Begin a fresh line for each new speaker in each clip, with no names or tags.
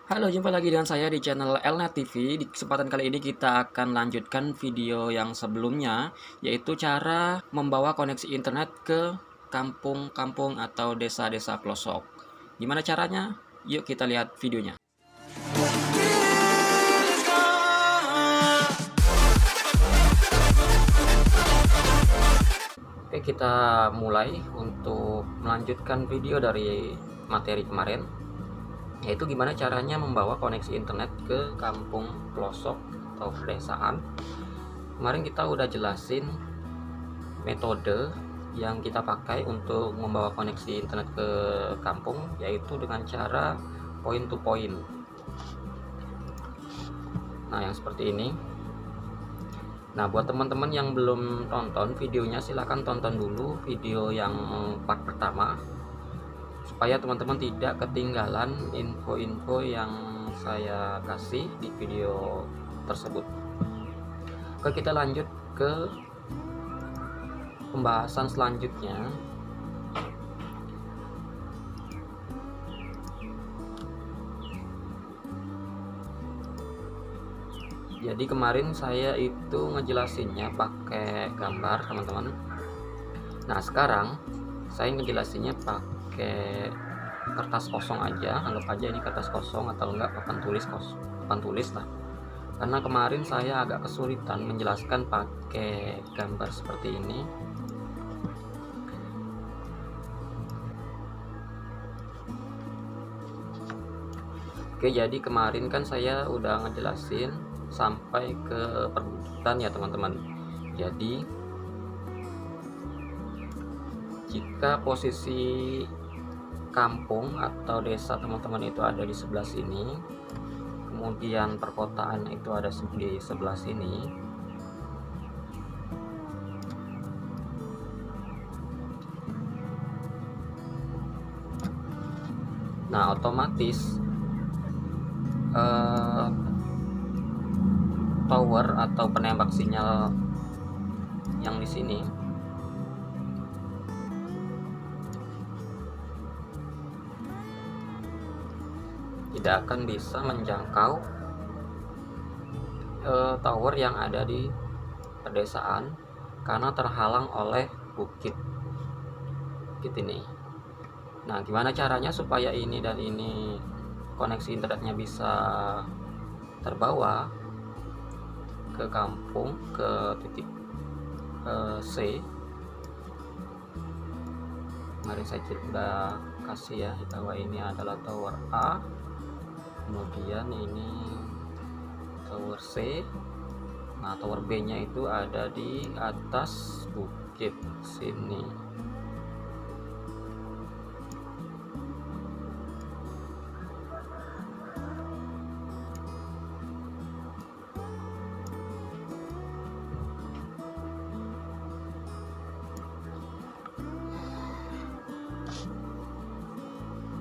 Halo, jumpa lagi dengan saya di channel Elnet TV. Di kesempatan kali ini kita akan lanjutkan video yang sebelumnya, yaitu cara membawa koneksi internet ke kampung-kampung atau desa-desa pelosok. Gimana caranya? Yuk kita lihat videonya. Oke, kita mulai untuk melanjutkan video dari materi kemarin, yaitu gimana caranya membawa koneksi internet ke kampung pelosok atau pedesaan. Kemarin kita udah jelasin metode yang kita pakai untuk membawa koneksi internet ke kampung, yaitu dengan cara point to point. Nah, yang seperti ini. Nah, buat teman-teman yang belum tonton videonya, silahkan tonton dulu video yang part pertama, supaya teman-teman tidak ketinggalan info-info yang saya kasih di video tersebut. Oke, kita lanjut ke pembahasan selanjutnya. Jadi kemarin saya itu ngejelasinnya pakai gambar, teman-teman. Nah, sekarang saya ngejelasinnya pakai kertas kosong aja. Anggap aja ini kertas kosong atau enggak papan tulis lah. Karena kemarin saya agak kesulitan menjelaskan pakai gambar seperti ini. Oke, jadi kemarin kan saya udah ngejelasin sampai ke perbukitan ya, teman-teman. Jadi jika posisi kampung atau desa teman-teman itu ada di sebelah sini, kemudian perkotaan itu ada di sebelah sini, nah otomatis tower atau penembak sinyal yang di sini tidak akan bisa menjangkau tower yang ada di pedesaan karena terhalang oleh bukit ini. Nah, gimana caranya supaya ini dan ini koneksi internetnya bisa terbawa ke kampung, ke titik C. Kemarin saya sudah kasih ya bahwa ini adalah tower A, kemudian ini tower C. Nah, tower B nya itu ada di atas bukit sini.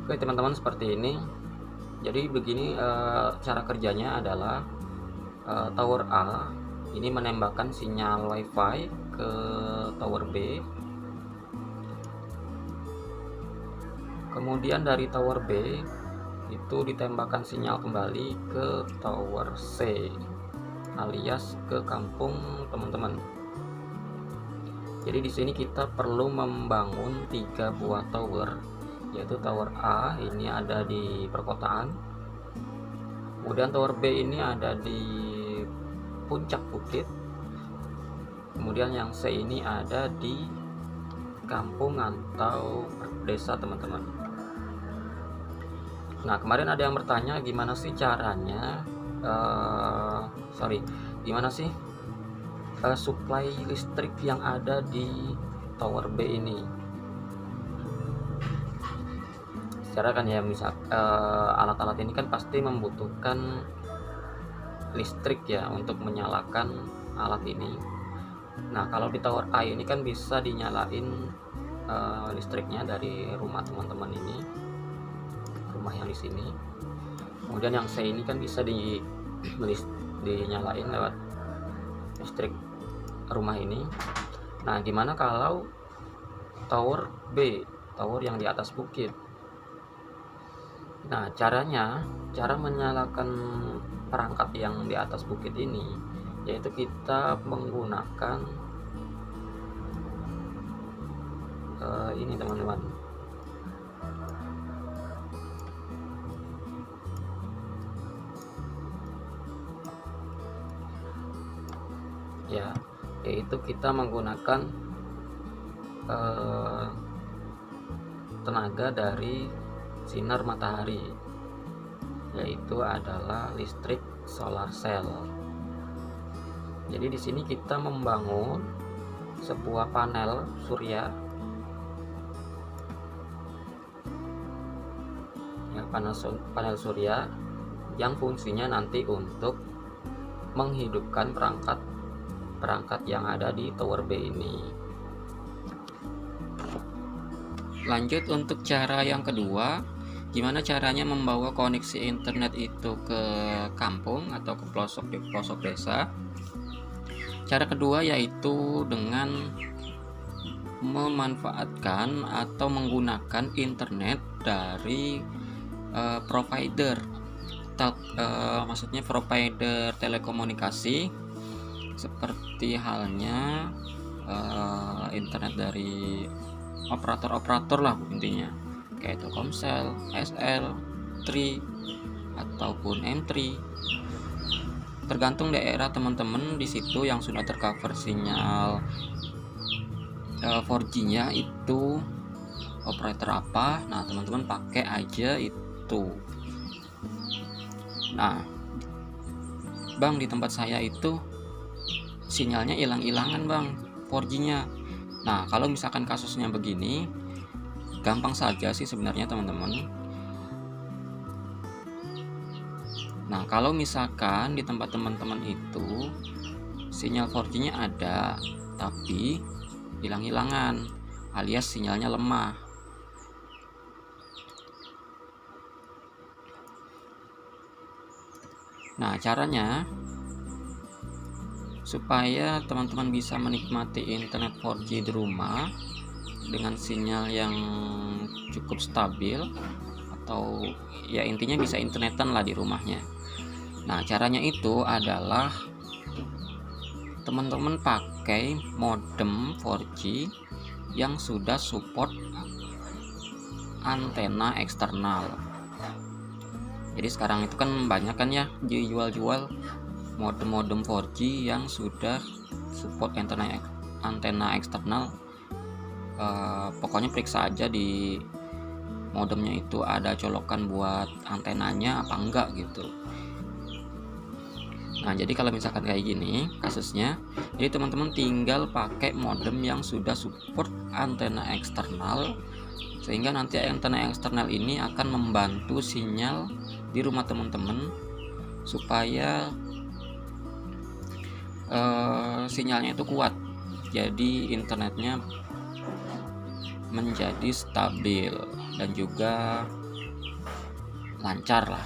Oke, teman-teman, seperti ini. Jadi begini cara kerjanya adalah tower A ini menembakkan sinyal WiFi ke tower B. Kemudian dari tower B itu ditembakkan sinyal kembali ke tower C alias ke kampung teman-teman. Jadi di sini kita perlu membangun 3 buah tower, yaitu tower A ini ada di perkotaan, kemudian tower B ini ada di puncak bukit, kemudian yang C ini ada di kampung atau desa teman-teman. Nah, kemarin ada yang bertanya gimana sih caranya gimana sih supply listrik yang ada di tower B ini. Secara kan ya, misal alat-alat ini kan pasti membutuhkan listrik ya untuk menyalakan alat ini. Nah, kalau di tower A ini kan bisa dinyalain listriknya dari rumah teman-teman ini, rumah yang di sini. Kemudian yang C ini kan bisa dinyalain lewat listrik rumah ini. Nah, gimana kalau tower B, tower yang di atas bukit? Nah, cara menyalakan perangkat yang di atas bukit ini, yaitu kita menggunakan ini teman-teman. Ya, yaitu kita menggunakan tenaga dari sinar matahari, yaitu adalah listrik solar cell. Jadi di sini kita membangun sebuah panel surya, ya, panel surya yang fungsinya nanti untuk menghidupkan perangkat yang ada di tower B ini. Lanjut untuk cara yang kedua, gimana caranya membawa koneksi internet itu ke kampung atau ke pelosok desa. Cara kedua yaitu dengan memanfaatkan atau menggunakan internet dari provider, maksudnya provider telekomunikasi, seperti halnya internet dari operator lah intinya, kayak Telkomsel, SL, Tri, ataupun M3. Tergantung daerah teman-teman di situ yang sudah tercover sinyal 4G-nya itu operator apa. Nah, teman-teman pakai aja itu. Nah, Bang, di tempat saya itu sinyalnya hilang-hilangan Bang, 4G-nya. Nah, kalau misalkan kasusnya begini, gampang saja sih sebenarnya teman-teman. Nah, kalau misalkan di tempat teman-teman itu sinyal 4G-nya ada, tapi hilang-hilangan, alias sinyalnya lemah. Nah, caranya supaya teman-teman bisa menikmati internet 4G di rumah dengan sinyal yang cukup stabil, atau ya intinya bisa internetan lah di rumahnya. Nah, caranya itu adalah teman-teman pakai modem 4G yang sudah support antena eksternal. Jadi sekarang itu kan banyak kan ya dijual-jual modem 4G yang sudah support antena eksternal. Pokoknya periksa aja di modemnya itu ada colokan buat antenanya apa enggak gitu. Nah, jadi kalau misalkan kayak gini kasusnya, jadi teman-teman tinggal pakai modem yang sudah support antena eksternal, sehingga nanti antena eksternal ini akan membantu sinyal di rumah teman-teman supaya sinyalnya itu kuat, jadi internetnya menjadi stabil dan juga lancar lah.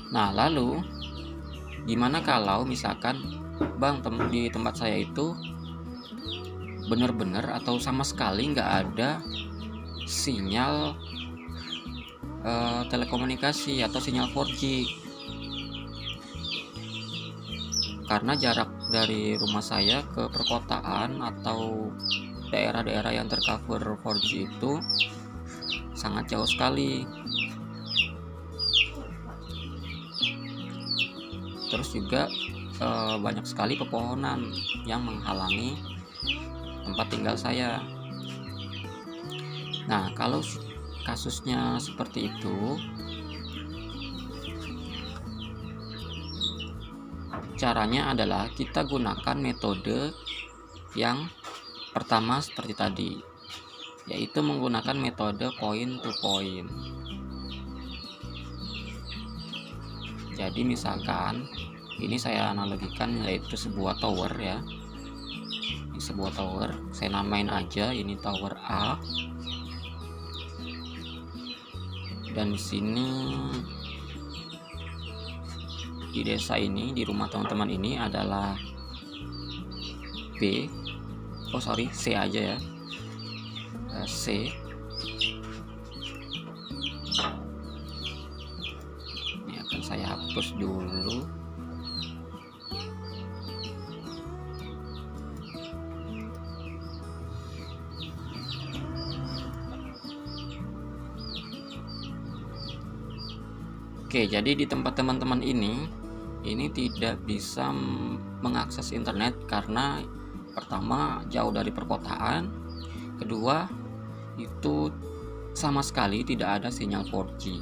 Nah, lalu gimana kalau misalkan Bang, di tempat saya itu benar-benar atau sama sekali nggak ada sinyal telekomunikasi atau sinyal 4G, karena jarak dari rumah saya ke perkotaan atau daerah-daerah yang tercover 4G itu sangat jauh sekali. Terus juga banyak sekali pepohonan yang menghalangi tempat tinggal saya. Nah, kalau kasusnya seperti itu, caranya adalah kita gunakan metode yang pertama seperti tadi, yaitu menggunakan metode point to point. Jadi misalkan ini saya analogikan yaitu sebuah tower ya. Ini sebuah tower, saya namain aja ini tower A. Dan di sini di desa ini, di rumah teman-teman ini adalah B, oh sorry, C aja ya, C. Ini akan saya hapus dulu. Oke, jadi di tempat teman-teman ini tidak bisa mengakses internet karena pertama jauh dari perkotaan, kedua itu sama sekali tidak ada sinyal 4G.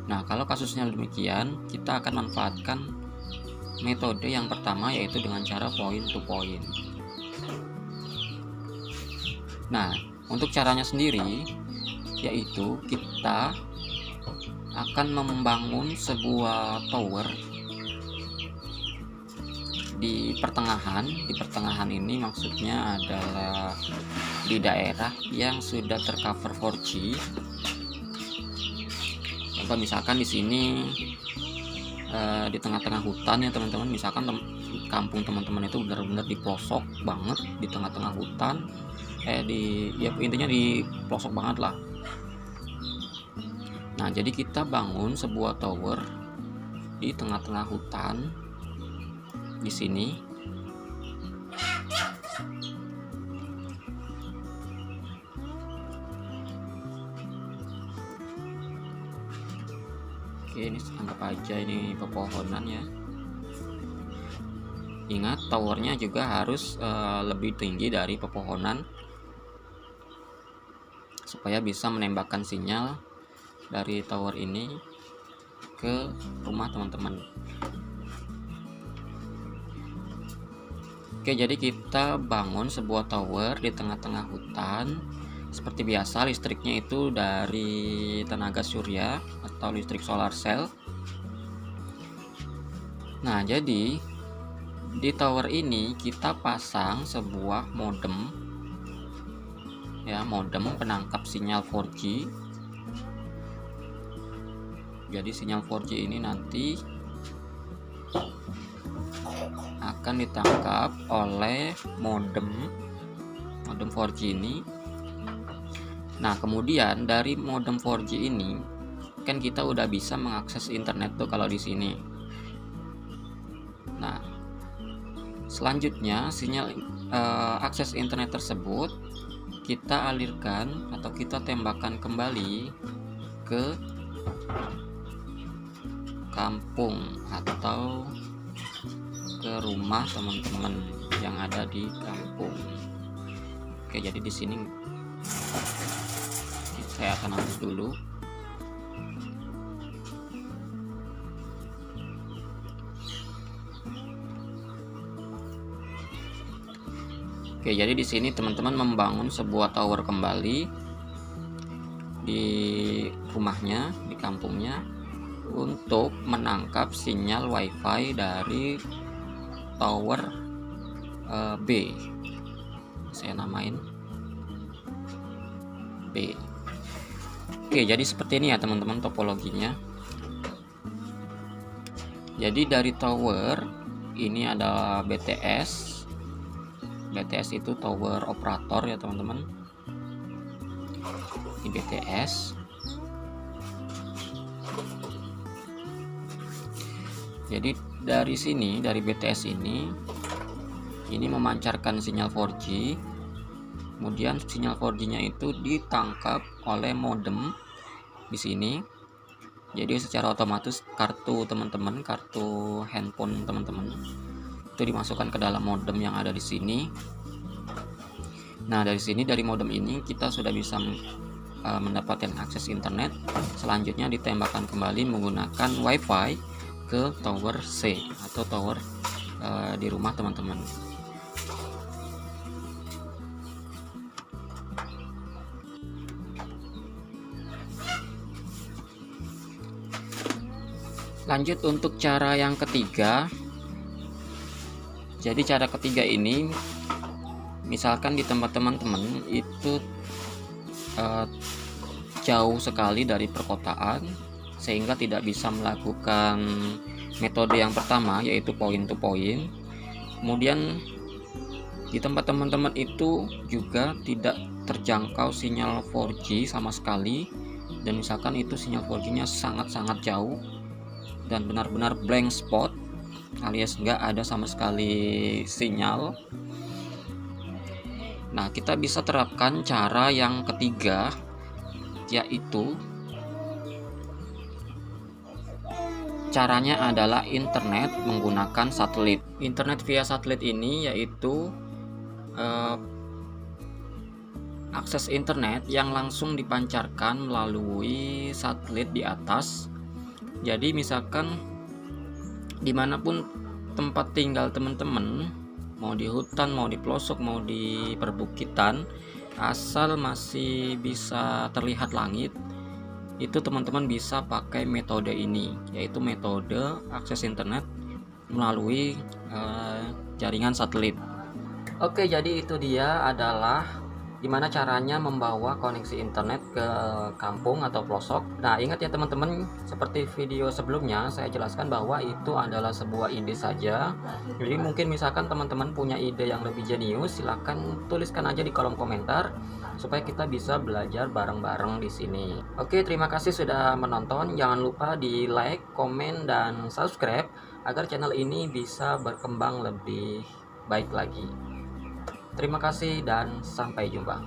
Nah, kalau kasusnya demikian, kita akan manfaatkan metode yang pertama, yaitu dengan cara point to point. Nah, untuk caranya sendiri yaitu kita akan membangun sebuah tower di pertengahan. Di pertengahan ini maksudnya adalah di daerah yang sudah tercover 4G. Contoh misalkan di sini di tengah-tengah hutan ya teman-teman. Misalkan kampung teman-teman itu benar-benar di pelosok banget, di tengah-tengah hutan, intinya di pelosok banget lah. Nah, jadi kita bangun sebuah tower di tengah-tengah hutan di sini. Oke, ini anggap aja ini pepohonan ya. Ingat, towernya juga harus lebih tinggi dari pepohonan supaya bisa menembakkan sinyal dari tower ini ke rumah teman-teman. Oke, jadi kita bangun sebuah tower di tengah-tengah hutan. Seperti biasa, listriknya itu dari tenaga surya atau listrik solar cell. Nah, jadi di tower ini kita pasang sebuah modem ya, modem penangkap sinyal 4G. Jadi sinyal 4G ini nanti akan ditangkap oleh modem 4G ini. Nah, kemudian dari modem 4G ini kan kita udah bisa mengakses internet tuh kalau di sini. Nah, selanjutnya sinyal akses internet tersebut kita alirkan atau kita tembakkan kembali ke kampung atau ke rumah teman-teman yang ada di kampung. Oke, jadi di sini saya akan hapus dulu. Oke, jadi di sini teman-teman membangun sebuah tower kembali di rumahnya, di kampungnya, untuk menangkap sinyal WiFi dari tower B. Saya namain B. Oke, jadi seperti ini ya teman-teman topologinya. Jadi dari tower ini ada BTS. BTS itu tower operator ya teman-teman. Ini BTS. Jadi dari sini, dari BTS ini memancarkan sinyal 4G. Kemudian sinyal 4G-nya itu ditangkap oleh modem di sini. Jadi secara otomatis kartu teman-teman, kartu handphone teman-teman itu dimasukkan ke dalam modem yang ada di sini. Nah, dari sini, dari modem ini kita sudah bisa mendapatkan akses internet. Selanjutnya ditembakkan kembali menggunakan WiFi ke tower C atau tower di rumah teman-teman. Lanjut untuk cara yang ketiga. Jadi cara ketiga ini, misalkan di tempat teman-teman itu jauh sekali dari perkotaan sehingga tidak bisa melakukan metode yang pertama, yaitu point to point. Kemudian Di tempat teman-teman itu juga tidak terjangkau sinyal 4G sama sekali, dan misalkan itu sinyal 4G-nya sangat-sangat jauh dan benar-benar blank spot alias nggak ada sama sekali sinyal. Nah, kita bisa terapkan cara yang ketiga, yaitu caranya adalah internet menggunakan satelit. Internet via satelit ini yaitu akses internet yang langsung dipancarkan melalui satelit di atas. Jadi misalkan dimanapun tempat tinggal teman-teman, mau di hutan, mau di pelosok, mau di perbukitan, asal masih bisa terlihat langit, itu teman-teman bisa pakai metode ini, yaitu metode akses internet melalui jaringan satelit. Oke, jadi itu dia adalah gimana caranya membawa koneksi internet ke kampung atau pelosok. Nah, ingat ya teman-teman, seperti video sebelumnya saya jelaskan bahwa itu adalah sebuah ide saja. Jadi mungkin misalkan teman-teman punya ide yang lebih jenius, silahkan tuliskan aja di kolom komentar supaya kita bisa belajar bareng-bareng di sini. Oke, terima kasih sudah menonton. Jangan lupa di like, komen, dan subscribe agar channel ini bisa berkembang lebih baik lagi. Terima kasih dan sampai jumpa.